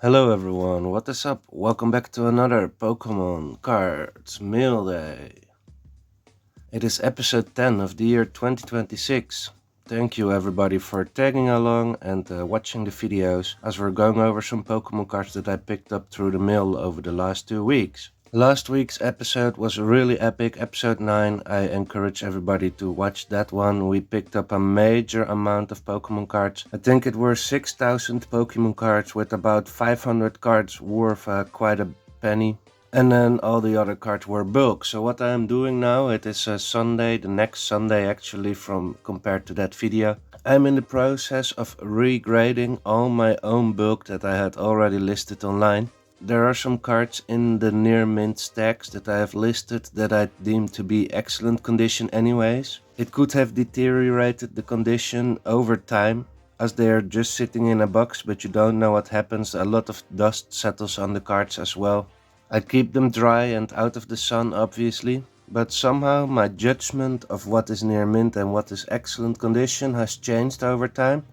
Hello everyone, what is up? Welcome back to another Pokemon Cards Mail Day. It is episode 10 of the year 2026. Thank you everybody for tagging along and watching the videos as we're going over some Pokemon cards that I picked up through the mail over the last 2 weeks. Last week's episode was really epic, episode 9. I encourage everybody to watch that one. We picked up a major amount of Pokemon cards. I think it were 6,000 Pokemon cards with about 500 cards worth quite a penny. And then all the other cards were bulk. So what I am doing now, it is Sunday, the next Sunday actually from compared to that video. I'm in the process of regrading all my own bulk that I had already listed online. There are some cards in the near mint stacks that I have listed that I deem to be excellent condition anyways. It could have deteriorated the condition over time as they are just sitting in a box, but you don't know what happens. A lot of dust settles on the cards as well. I keep them dry and out of the sun obviously, but somehow my judgment of what is near mint and what is excellent condition has changed over time.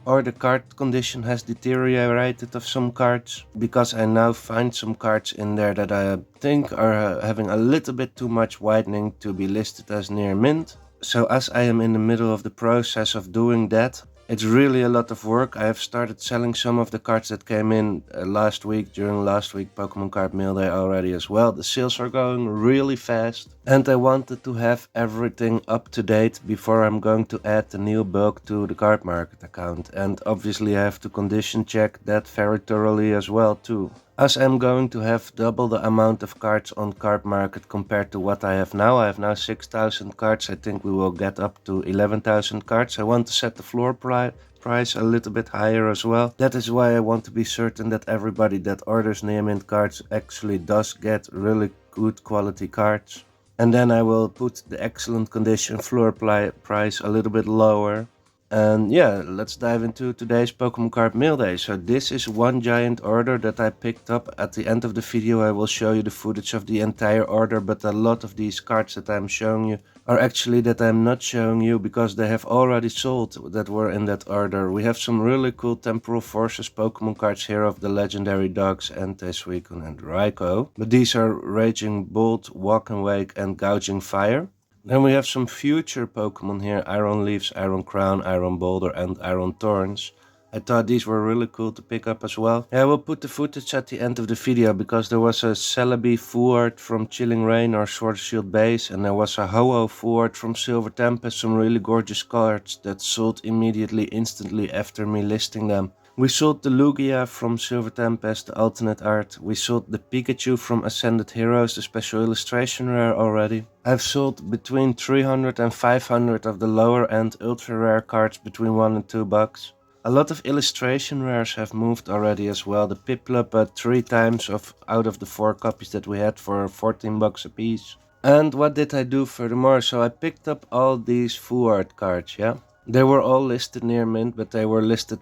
Or the card condition has deteriorated of some cards, because I now find some cards in there that I think are having a little bit too much whitening to be listed as near mint. So as I am in the middle of the process of doing that, it's really a lot of work. I have started selling some of the cards that came in last week, during last week Pokemon Card Mail Day already as well. The sales are going really fast. And I wanted to have everything up to date before I'm going to add the new bulk to the card market account. And obviously I have to condition check that very thoroughly as well too. As I'm going to have double the amount of cards on card market compared to what I have now 6,000 cards. I think we will get up to 11,000 cards. I want to set the floor price a little bit higher as well. That is why I want to be certain that everybody that orders near mint cards actually does get really good quality cards. And then I will put the excellent condition floor price a little bit lower. And yeah, let's dive into today's Pokemon Card Mail Day. So this is one giant order that I picked up. At the end of the video I will show you the footage of the entire order, but a lot of these cards that I'm showing you are actually that I'm not showing you because they have already sold that were in that order. We have some really cool Temporal Forces Pokemon cards here of the legendary dogs Entei, Suicune and Raikou. But these are Raging Bolt, Walk and Wake and Gouging Fire. Then we have some future Pokemon here, Iron Leaves, Iron Crown, Iron Boulder and Iron Thorns. I thought these were really cool to pick up as well. Yeah, I will put the footage at the end of the video because there was a Celebi full art from Chilling Reign or Sword Shield Base, and there was a Ho-Oh full art from Silver Tempest, some really gorgeous cards that sold immediately, instantly after me listing them. We sold the Lugia from Silver Tempest, the alternate art. We sold the Pikachu from Ascended Heroes, the special illustration rare already. I've sold between 300 and 500 of the lower end ultra rare cards between 1 and 2 bucks. A lot of illustration rares have moved already as well. The Piplup 3 times out of the 4 copies that we had for 14 bucks a piece. And what did I do furthermore? So I picked up all these full art cards, yeah? They were all listed near mint, but they were listed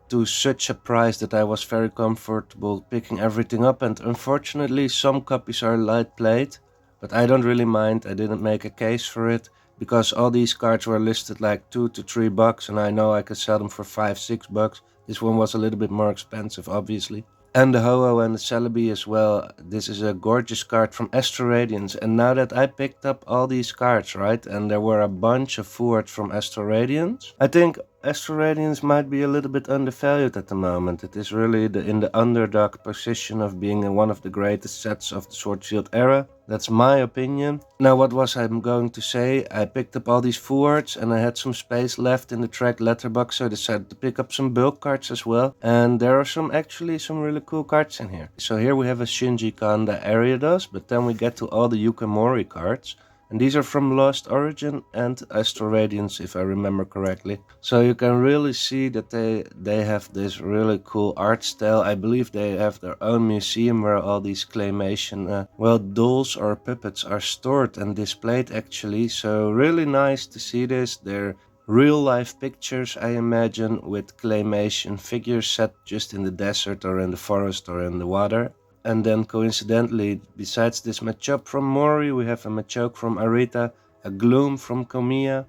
to such a price that I was very comfortable picking everything up. And unfortunately, some copies are light played, but I don't really mind. I didn't make a case for it because all these cards were listed like 2 to 3 bucks, and I know I could sell them for 5-6 bucks. This one was a little bit more expensive, obviously. And the Ho-Oh and the Celebi as well. This is a gorgeous card from Astro Radiance. And now that I picked up all these cards, right, and there were a bunch of full art from Astro Radiance, I think Astro Radiance might be a little bit undervalued at the moment. It is really in the underdog position of being one of the greatest sets of the Sword Shield era. That's my opinion. Now what was I going to say? I picked up all these full arts and I had some space left in the track letterbox, so I decided to pick up some bulk cards as well. And there are actually some really cool cards in here. So here we have a Shinji Kanda Ariados, but then we get to all the Yukimori cards. And these are from Lost Origin and Astro Radiance, if I remember correctly. So you can really see that they have this really cool art style. I believe they have their own museum where all these claymation, dolls or puppets are stored and displayed actually. So really nice to see this. They're real life pictures, I imagine, with claymation figures set just in the desert or in the forest or in the water. And then coincidentally, besides this Machop from Mori, we have a Machoke from Arita, a Gloom from Komiya,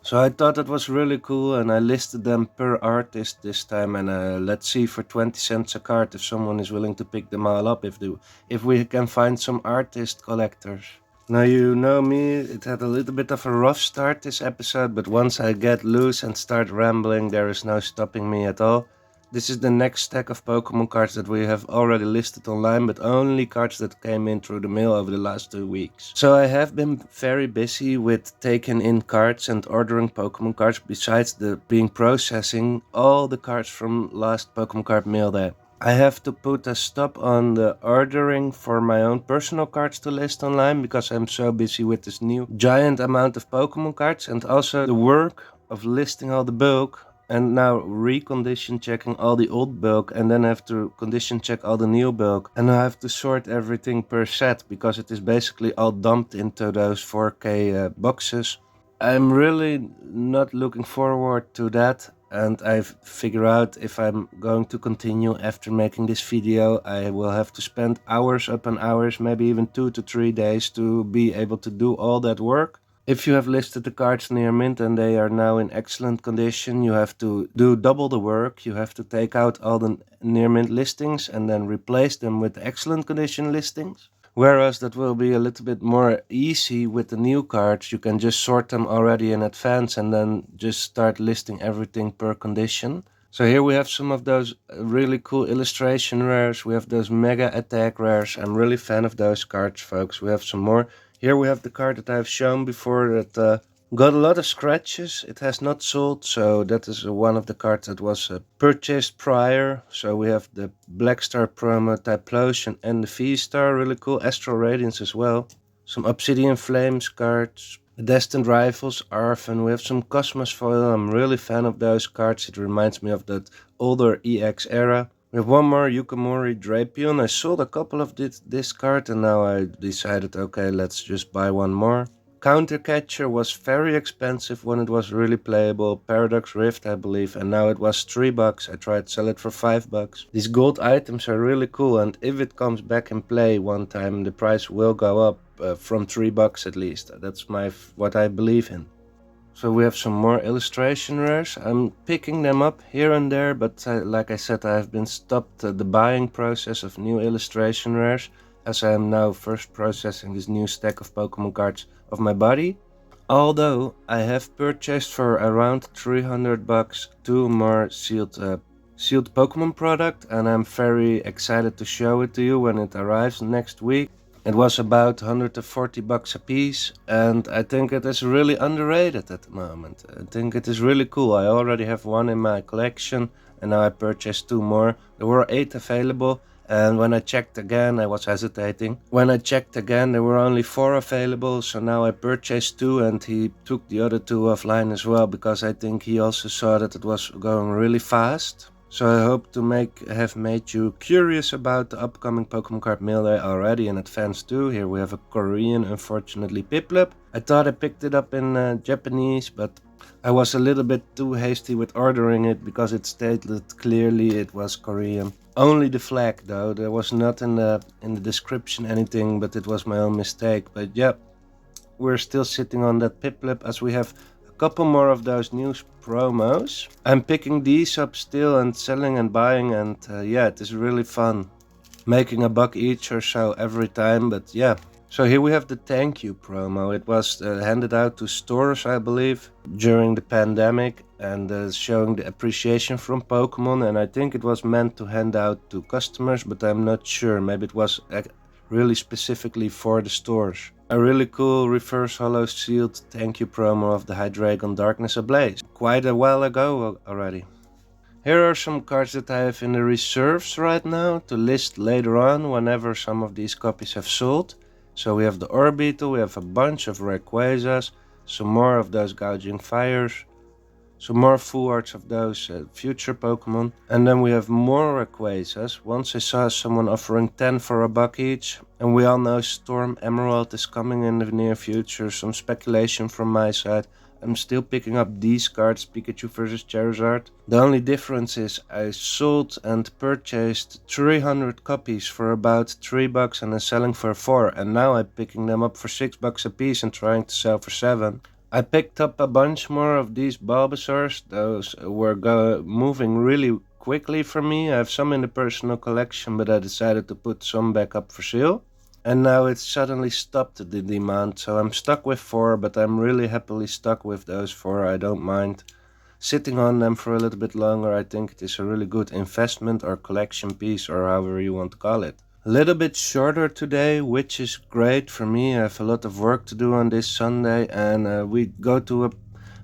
So I thought that was really cool, and I listed them per artist this time, and let's see for 20 cents a card if someone is willing to pick them all up, if we can find some artist collectors. Now you know me, it had a little bit of a rough start this episode, but once I get loose and start rambling, there is no stopping me at all. This is the next stack of Pokemon cards that we have already listed online, but only cards that came in through the mail over the last 2 weeks. So I have been very busy with taking in cards and ordering Pokemon cards, besides the being processing all the cards from last Pokemon card mail day. I have to put a stop on the ordering for my own personal cards to list online, because I'm so busy with this new giant amount of Pokemon cards, and also the work of listing all the bulk, and now recondition checking all the old bulk, and then I have to condition check all the new bulk, and I have to sort everything per set, because it is basically all dumped into those 4K boxes. I'm really not looking forward to that, and I've figured out if I'm going to continue after making this video, I will have to spend hours upon hours, maybe even 2 to 3 days to be able to do all that work. If you have listed the cards near mint and they are now in excellent condition, you have to do double the work. You have to take out all the near mint listings and then replace them with excellent condition listings. Whereas that will be a little bit more easy with the new cards. You can just sort them already in advance and then just start listing everything per condition. So here we have some of those really cool illustration rares. We have those mega attack rares. I'm really fan of those cards, folks. We have some more. Here we have the card that I've shown before that got a lot of scratches. It has not sold, so that is one of the cards that was purchased prior. So we have the Black Star promo Typhlosion and the V-Star, really cool. Astral Radiance as well. Some Obsidian Flames cards. The Destined Rivals, Arven. We have some Cosmos Foil. I'm really fan of those cards. It reminds me of that older EX era. We have one more Yukimori Drapion. I sold a couple of this card and now I decided, okay, let's just buy one more. Countercatcher was very expensive when it was really playable. Paradox Rift, I believe, and now it was $3. I tried to sell it for $5. These gold items are really cool, and if it comes back in play one time, the price will go up from $3 at least. That's what I believe in. So we have some more illustration rares. I'm picking them up here and there, but like I said, I have been stopped the buying process of new illustration rares, as I am now first processing this new stack of Pokemon cards of my body. Although I have purchased for around $300 2 more sealed Pokemon product, and I'm very excited to show it to you when it arrives next week. It was about $140 a piece, and I think it is really underrated at the moment. I think it is really cool. I already have one in my collection, and now I purchased 2 more. There were 8 available, and when I checked again, I was hesitating. When I checked again, there were only 4 available, so now I purchased 2, and he took the other 2 offline as well, because I think he also saw that it was going really fast. So I hope to have made you curious about the upcoming Pokemon card mail day already in advance too. Here we have a Korean, unfortunately, Piplup. I thought I picked it up in Japanese, but I was a little bit too hasty with ordering it because it stated clearly it was Korean. Only the flag though, there was not in the description anything, but it was my own mistake. But yeah, we're still sitting on that Piplup as we have couple more of those news promos. I'm picking these up still and selling and buying, and yeah, it is really fun. Making $1 each or so every time, but yeah. So here we have the thank you promo. It was handed out to stores, I believe, during the pandemic, and showing the appreciation from Pokemon, and I think it was meant to hand out to customers, but I'm not sure. Maybe it was really specifically for the stores. A really cool reverse holo sealed thank you promo of the Hydreigon Darkness Ablaze, quite a while ago already. Here are some cards that I have in the reserves right now to list later on whenever some of these copies have sold. So we have the Orbeetle, we have a bunch of Rayquazas, some more of those Gouging Fires, some more full arts of those future Pokemon, and then we have more Rayquazas. Once I saw someone offering 10 for $1 each, and we all know Storm Emerald is coming in the near future. Some speculation from my side. I'm still picking up these cards, Pikachu vs Charizard. The only difference is I sold and purchased 300 copies for about $3 and then selling for 4, and now I'm picking them up for $6 a piece and trying to sell for 7. I picked up a bunch more of these Bulbasaurs. Those were moving really quickly for me. I have some in the personal collection, but I decided to put some back up for sale. And now it's suddenly stopped the demand, so I'm stuck with 4, but I'm really happily stuck with those 4. I don't mind sitting on them for a little bit longer. I think it is a really good investment or collection piece, or however you want to call it. A little bit shorter today, which is great for me. I have a lot of work to do on this Sunday, and we go to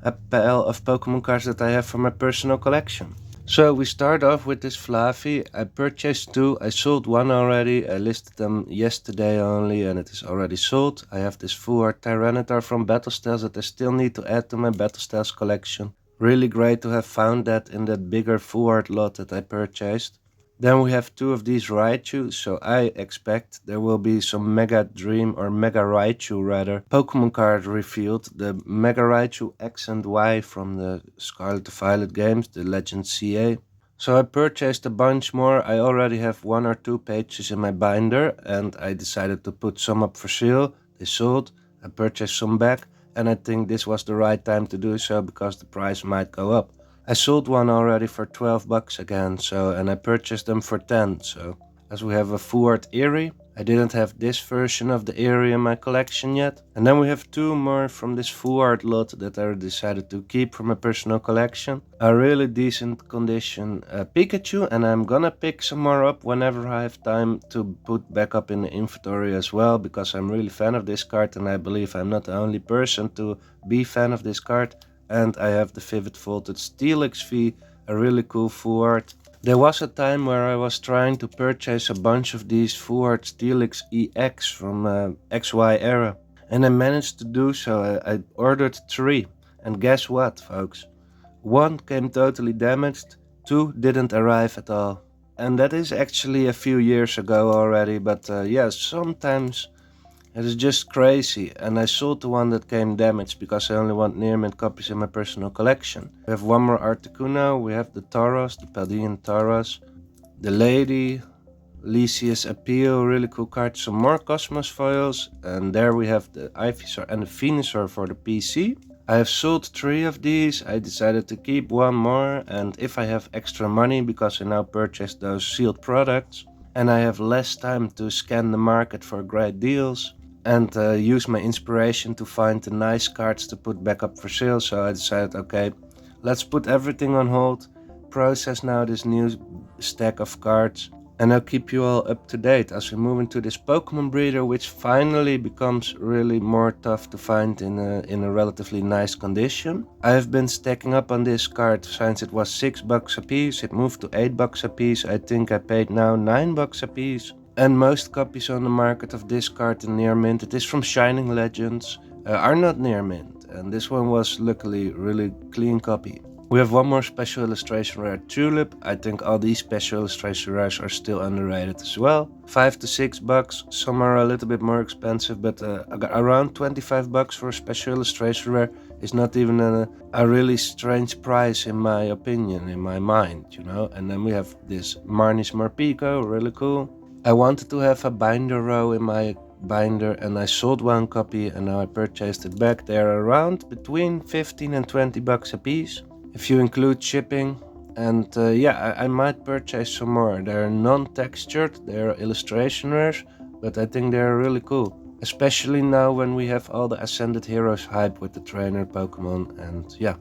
a pile of Pokemon cards that I have for my personal collection. So we start off with this Fluffy. I purchased 2, I sold 1 already. I listed them yesterday only and it is already sold. I have this Full Art Tyranitar from Battlestars that I still need to add to my Battlestars collection. Really great to have found that in that bigger Full Art lot that I purchased. Then we have 2 of these Raichu, so I expect there will be some Mega Dream or Mega Raichu rather Pokemon card revealed. The Mega Raichu X and Y from the Scarlet Violet games, the Legend CA. So I purchased a bunch more. I already have 1 or 2 pages in my binder and I decided to put some up for sale. They sold, I purchased some back and I think this was the right time to do so because the price might go up. I sold 1 already for 12 bucks again, and I purchased them for 10, so as we have a Full Art Erie, I didn't have this version of the Erie in my collection yet. And then we have 2 more from this Full Art lot that I decided to keep for my personal collection. A really decent condition Pikachu, and I'm gonna pick some more up whenever I have time to put back up in the inventory as well, because I'm really fan of this card and I believe I'm not the only person to be fan of this card. And I have the Vivid Voltage Steelix V, a really cool Full Art. There was a time where I was trying to purchase a bunch of these Full Art Steelix EX from XY era, and I managed to do so. I ordered 3, and guess what, folks? 1 came totally damaged, 2 didn't arrive at all. And that is actually a few years ago already, but yeah, sometimes it is just crazy, and I sold the one that came damaged because I only want near mint copies in my personal collection. We have 1 more Articuno, we have the Tauros, the Paldean Tauros, the Lady, Lysias Appeal, really cool card, some more Cosmos foils, and there we have the Ivysaur and the Venusaur for the PC. I have sold 3 of these, I decided to keep 1 more, and if I have extra money because I now purchased those sealed products, and I have less time to scan the market for great deals, and use my inspiration to find the nice cards to put back up for sale. So I decided, okay, let's put everything on hold, process now this new stack of cards, and I'll keep you all up to date as we move into this Pokemon breeder, which finally becomes really more tough to find in a relatively nice condition. I have been stacking up on this card since it was 6 bucks a piece. It moved to 8 bucks a piece. I think I paid now 9 bucks a piece. And most copies on the market of this card in near mint, it is from Shining Legends, are not near mint, and this one was luckily really clean copy. We have 1 more special illustration rare Tulip. I think all these special illustration rares are still underrated as well. 5 to 6 bucks, some are a little bit more expensive, but around 25 bucks for a special illustration rare is not even a really strange price in my opinion, in my mind, you know. And then we have this Marnie's Morpeko, really cool. I wanted to have a binder row in my binder and I sold 1 copy and now I purchased it back. They're around between 15 and 20 bucks a piece if you include shipping. And yeah, I might purchase some more. They're non-textured, they're illustration rares, but I think they're really cool. Especially now when we have all the Ascended Heroes hype with the trainer Pokemon. And yeah,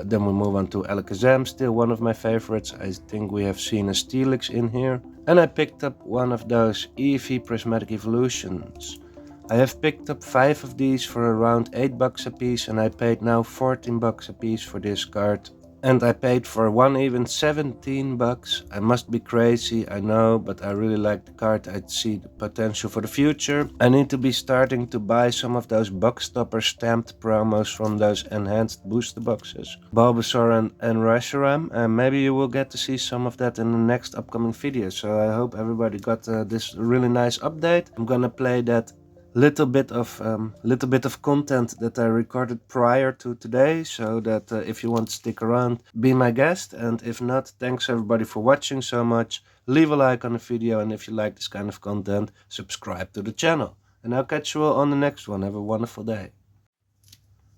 then we move on to Alakazam, still one of my favorites. I think we have seen a Steelix in here. And I picked up 1 of those Eevee Prismatic Evolutions. I have picked up 5 of these for around 8 bucks a piece and I paid now 14 bucks a piece for this card. And I paid for 1 even 17 bucks. I must be crazy, I know, but I really like the card. I see the potential for the future. I need to be starting to buy some of those box stopper stamped promos from those enhanced booster boxes. Bulbasaur and Reshiram, and maybe you will get to see some of that in the next upcoming video. So I hope everybody got this really nice update. I'm gonna play that little bit of content that I recorded prior to today, so that if you want to stick around, be my guest, and if not, thanks everybody for watching so much. Leave a like on the video, and if you like this kind of content, subscribe to the channel. And I'll catch you all on the next one. Have a wonderful day.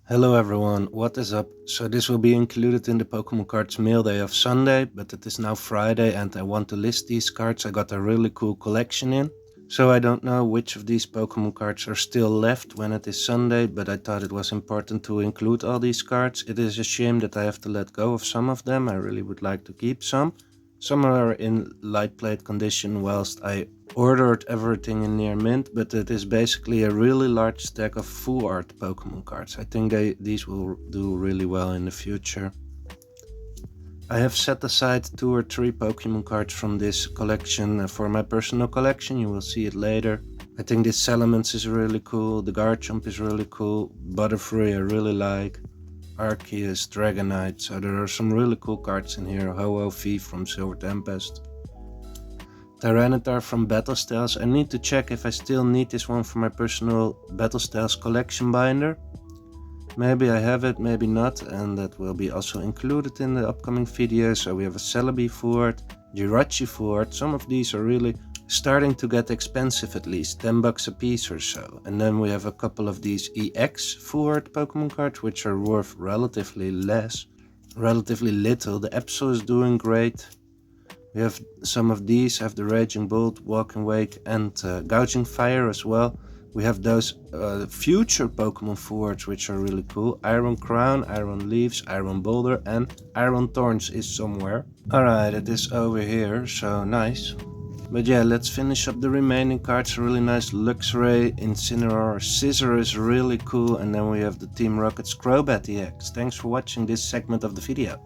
Hello everyone, what is up? So this will be included in the Pokemon cards mail day of Sunday, but it is now Friday and I want to list these cards. I got a really cool collection in. So I don't know which of these Pokemon cards are still left when it is Sunday, but I thought it was important to include all these cards. It is a shame that I have to let go of some of them. I really would like to keep some. Some are in light plate condition whilst I ordered everything in near mint, but it is basically a really large stack of full art Pokemon cards. I think these will do really well in the future. I have set aside 2 or 3 Pokemon cards from this collection for my personal collection. You will see it later. I think this Salamence is really cool, the Garchomp is really cool, Butterfree I really like, Arceus, Dragonite, so there are some really cool cards in here. Ho-Oh-V from Silver Tempest. Tyranitar from Battle Styles. I need to check if I still need this one for my personal Battle Styles collection binder. Maybe I have it, maybe not, and that will be also included in the upcoming video. So we have a Celebi Ford, Jirachi Ford. Some of these are really starting to get expensive, at least $10 a piece or so. And then we have a couple of these EX Ford Pokemon cards, which are worth relatively little. The Absol is doing great. We have some of these, have the Raging Bolt, Walking Wake, and Gouging Fire as well. We have those future Pokemon Forwards, which are really cool. Iron Crown, Iron Leaves, Iron Boulder, and Iron Thorns is somewhere. Alright, it is over here, so nice. But yeah, let's finish up the remaining cards. Really nice Luxray, Incineroar, Scizor is really cool, and then we have the Team Rocket's Crobat EX. Thanks for watching this segment of the video.